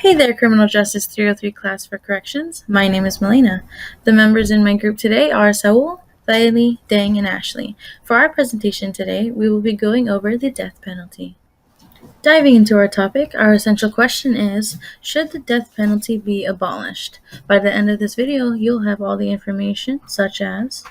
Hey there, Criminal Justice 303 class for corrections. My name is Melina. The members in my group today are Saul, Thaili, Dang, and Ashley. For our presentation today, we will be going over the death penalty. Diving into our topic, our essential question is, should the death penalty be abolished? By the end of this video, you'll have all the information, such as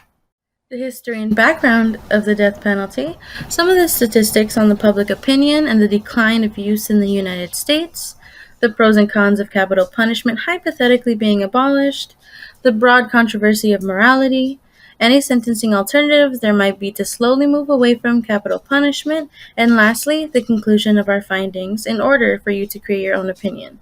the history and background of the death penalty, some of the statistics on the public opinion and the decline of use in the United States, the pros and cons of capital punishment hypothetically being abolished, the broad controversy of morality, any sentencing alternatives there might be to slowly move away from capital punishment, and lastly, the conclusion of our findings in order for you to create your own opinion.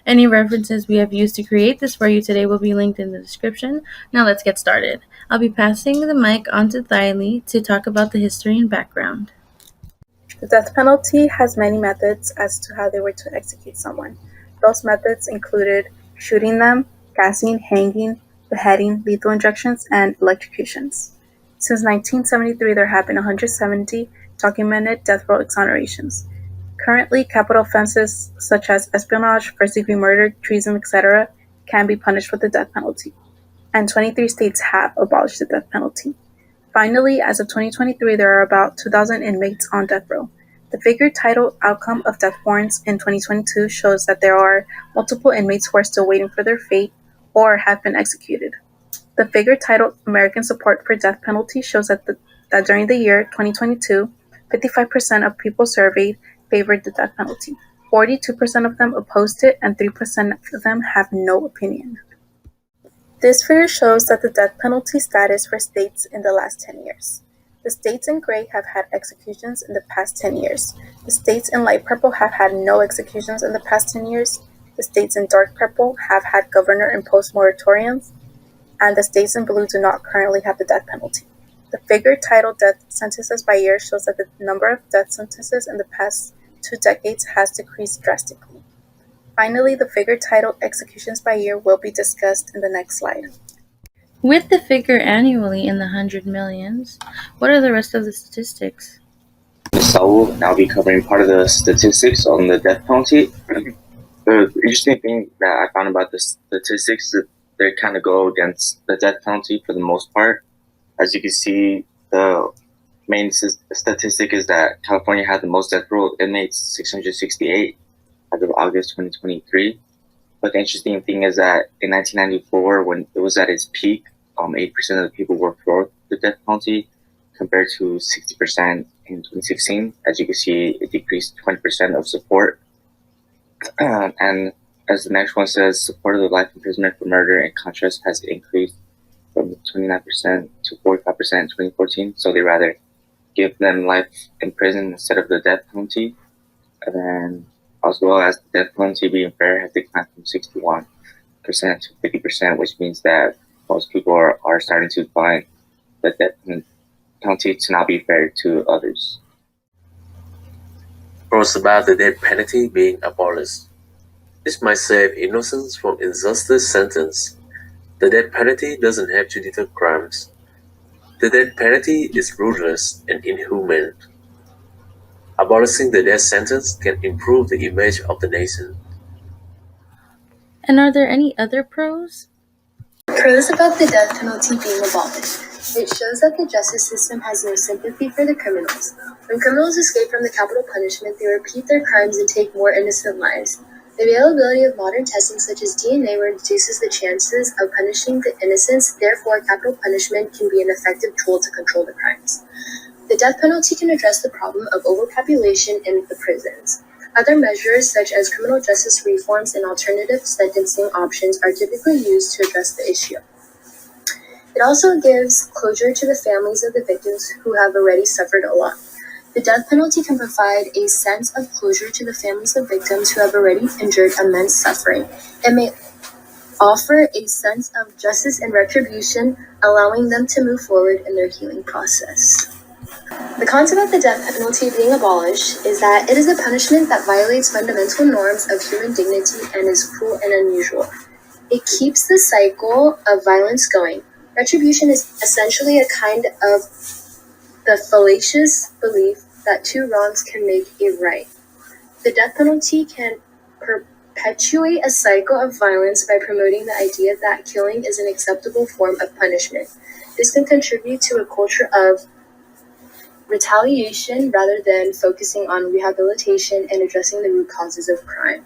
Any references we have used to create this for you today will be linked in the description. Now let's get started. I'll be passing the mic on to Thaili to talk about the history and background. The death penalty has many methods as to how they were to execute someone. Those methods included shooting them, gassing, hanging, beheading, lethal injections, and electrocutions. Since 1973, there have been 170 documented death row exonerations. Currently, capital offenses such as espionage, first-degree murder, treason, etc. can be punished with the death penalty, and 23 states have abolished the death penalty. Finally, as of 2023, there are about 2,000 inmates on death row. The figure titled Outcome of Death Warrants in 2022 shows that there are multiple inmates who are still waiting for their fate or have been executed. The figure titled American Support for Death Penalty shows that during the year 2022, 55% of people surveyed favored the death penalty. 42% of them opposed it, and 3% of them have no opinion. This figure shows that the death penalty status for states in the last 10 years. The states in gray have had executions in the past 10 years. The states in light purple have had no executions in the past 10 years. The states in dark purple have had governor-imposed moratoriums, and the states in blue do not currently have the death penalty. The figure titled Death Sentences by Year shows that the number of death sentences in the past 2 decades has decreased drastically. Finally, the figure titled Executions by Year will be discussed in the next slide. With the figure annually in the 100 millions, what are the rest of the statistics? So we'll now be covering part of the statistics on the death penalty. The interesting thing that I found about the statistics is that they kind of go against the death penalty for the most part. As you can see, the main statistic is that California had the most death row inmates, 668, as of August 2023. But the interesting thing is that in 1994, when it was at its peak, 8% of the people were for the death penalty, compared to 60% in 2016. As you can see, it decreased 20% of support. And as the next one says, support of the life imprisonment for murder, in contrast, has increased from 29% to 45% in 2014. So they rather give them life in prison instead of the death penalty. And then, as well as the death penalty being fair, has declined from 61% to 50%, which means that most people are starting to find the death penalty to not be fair to others. Pros about the death penalty being abolished. This might save innocents from injustice sentence. The death penalty doesn't have to deter crimes. The death penalty is ruthless and inhumane. Abolishing the death sentence can improve the image of the nation. And are there any other pros? Pros about the death penalty being abolished. It shows that the justice system has no sympathy for the criminals. When criminals escape from the capital punishment, they repeat their crimes and take more innocent lives. The availability of modern testing such as DNA reduces the chances of punishing the innocents, therefore capital punishment can be an effective tool to control the crimes. The death penalty can address the problem of overpopulation in the prisons. Other measures such as criminal justice reforms and alternative sentencing options are typically used to address the issue. It also gives closure to the families of the victims who have already suffered a lot. The death penalty can provide a sense of closure to the families of victims who have already endured immense suffering. It may offer a sense of justice and retribution, allowing them to move forward in their healing process. The concept of the death penalty being abolished is that it is a punishment that violates fundamental norms of human dignity and is cruel and unusual. It keeps the cycle of violence going. Retribution is essentially a kind of the fallacious belief that two wrongs can make a right. The death penalty can perpetuate a cycle of violence by promoting the idea that killing is an acceptable form of punishment. This can contribute to a culture of retaliation rather than focusing on rehabilitation and addressing the root causes of crime.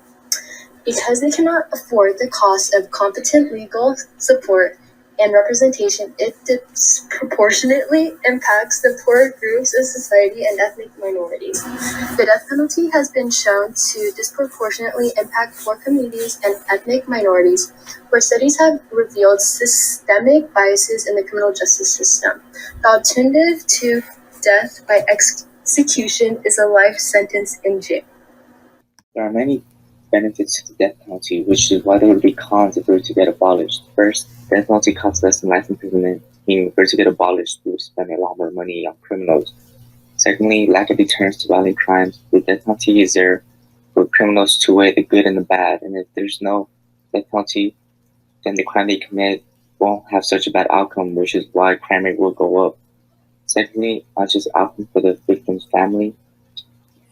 Because they cannot afford the cost of competent legal support and representation, it disproportionately impacts the poorer groups of society and ethnic minorities. The death penalty has been shown to disproportionately impact poor communities and ethnic minorities, where studies have revealed systemic biases in the criminal justice system. The alternative to death by execution is a life sentence in jail. There are many benefits to the death penalty, which is why there would be cons if it were to get abolished. First, the death penalty costs less than life imprisonment, meaning if it were to get abolished, we would spend a lot more money on criminals. Secondly, lack of deterrence to violent crimes. The death penalty is there for criminals to weigh the good and the bad, and if there's no death penalty, then the crime they commit won't have such a bad outcome, which is why crime rate will go up. Secondly, not just outcome for the victim's family.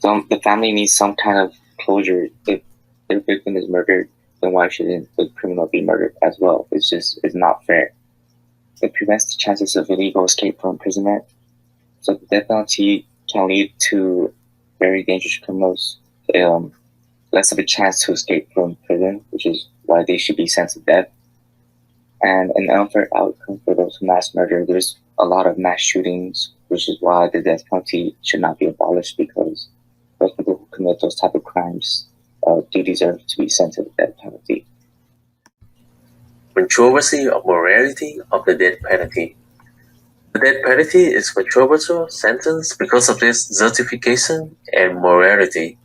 The family needs some kind of closure. If their victim is murdered, then why shouldn't the criminal be murdered as well? It's not fair. It prevents the chances of illegal escape from imprisonment. So the death penalty can lead to very dangerous criminals, less of a chance to escape from prison, which is why they should be sentenced to death. And an unfair outcome for those who mass murder. There's a lot of mass shootings, which is why the death penalty should not be abolished, because those people who commit those type of crimes do deserve to be sent to the death penalty. Controversy of morality of the death penalty. The death penalty is a controversial sentence because of its justification and morality.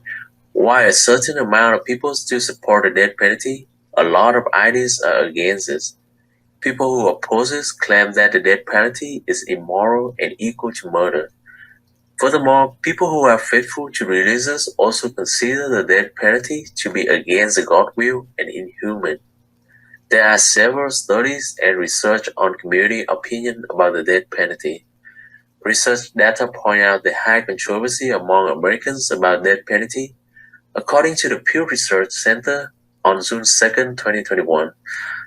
While a certain amount of people still support the death penalty, a lot of ideas are against it. People who oppose it claim that the death penalty is immoral and equal to murder. Furthermore, people who are faithful to religions also consider the death penalty to be against the God will and inhuman. There are several studies and research on community opinion about the death penalty. Research data point out the high controversy among Americans about death penalty. According to the Pew Research Center on June 2, 2021,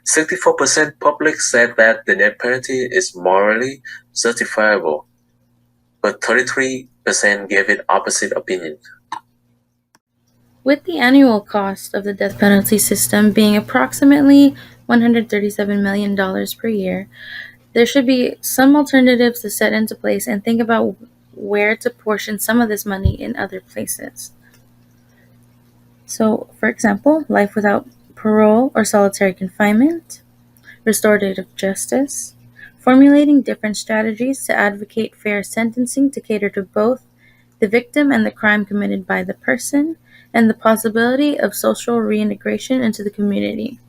64% public said that the death penalty is morally justifiable, but 33% gave it opposite opinion. With the annual cost of the death penalty system being approximately $137 million per year, there should be some alternatives to set into place and think about where to portion some of this money in other places. So, for example, life without parole or solitary confinement, restorative justice, formulating different strategies to advocate fair sentencing to cater to both the victim and the crime committed by the person, and the possibility of social reintegration into the community.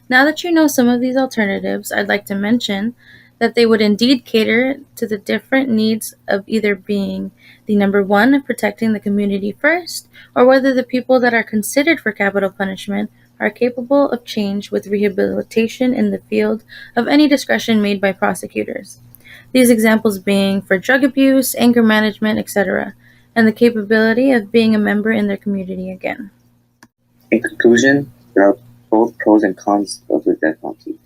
Now that you know some of these alternatives, I'd like to mention that they would indeed cater to the different needs of either being the number one of protecting the community first, or whether the people that are considered for capital punishment are capable of change with rehabilitation in the field of any discretion made by prosecutors. These examples being for drug abuse, anger management, etc., and the capability of being a member in their community again. In conclusion, there are both pros and cons of the death penalty.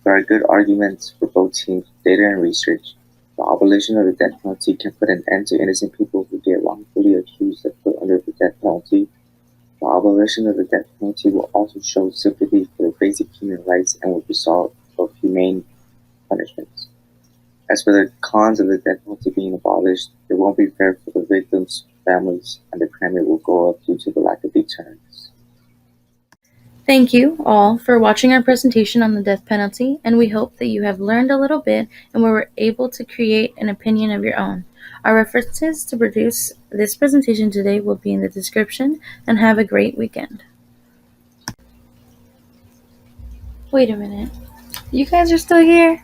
There are good arguments for both teams, data and research. The abolition of the death penalty can put an end to innocent people who get wrongfully accused and put under the death penalty. The abolition of the death penalty will also show sympathy for the basic human rights and will result of humane punishments. As for the cons of the death penalty being abolished, it won't be fair for the victims' families, and the crime rate will go up due to the lack of deterrence. Thank you all for watching our presentation on the death penalty, and we hope that you have learned a little bit and were able to create an opinion of your own. Our references to produce this presentation today will be in the description, and have a great weekend. Wait a minute. You guys are still here?